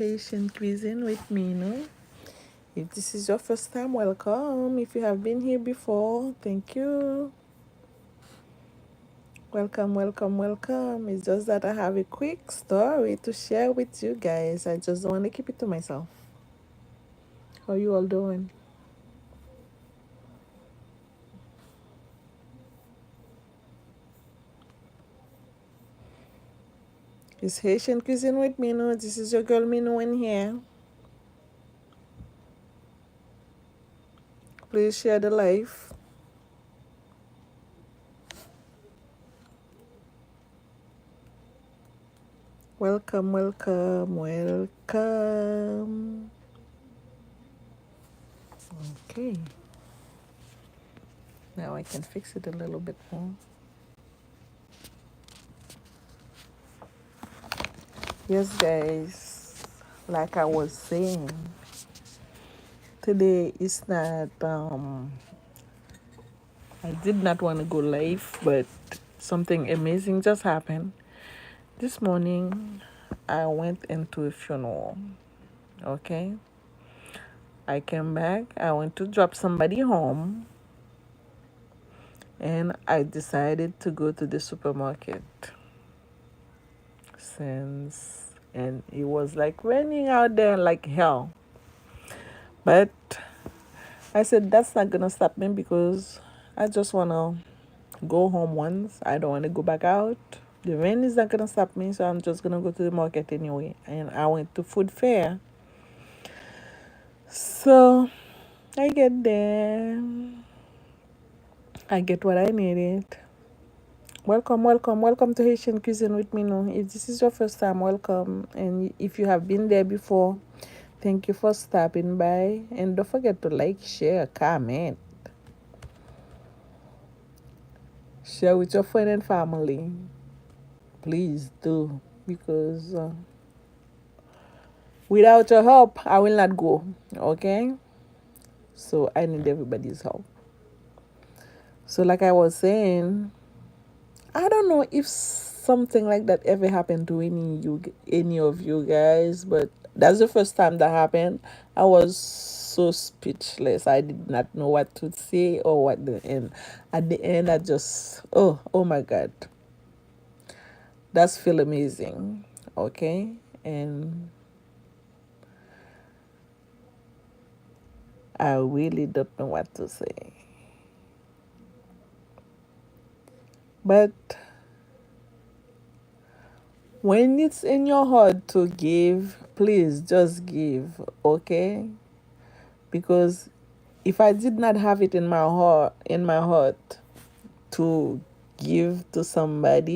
Haitian Cuisine with Minou. If this is your first time, welcome. If you have been here before, thank you. Welcome, welcome, welcome. It's just that I have a quick story to share with you guys. I just don't want to keep it to myself. How you all doing? It's Haitian Cuisine with Minou. This is your girl Minou in here. Please share the life. Welcome, welcome, welcome. Okay. Now I can fix it a little bit more. Yes, guys, like I was saying, today is not, I did not want to go live, but something amazing just happened. This morning, I went into a funeral, okay? I came back, I went to drop somebody home, and I decided to go to the supermarket and it was like raining out there like hell. But I said that's not gonna stop me because I just wanna go home once. I don't wanna go back out. The rain is not gonna stop me, so I'm just gonna go to the market anyway. And I went to food fair. So I get there. I get what I needed. Welcome, welcome, welcome to Haitian Cuisine with Minou. If this is your first time, welcome. And if you have been there before, thank you for stopping by. And don't forget to like, share, comment. Share with your friend and family. Please do. Because without your help, I will not go. Okay? So I need everybody's help. So like I was saying, I don't know if something like that ever happened to any of you guys, but that's the first time that happened. I was so speechless. I did not know what to say or what the end. At the end, I just oh my God, that's feel amazing. Okay, and I really don't know what to say, but when it's in your heart to give, please just give. Okay, because if I did not have it in my heart to give to somebody,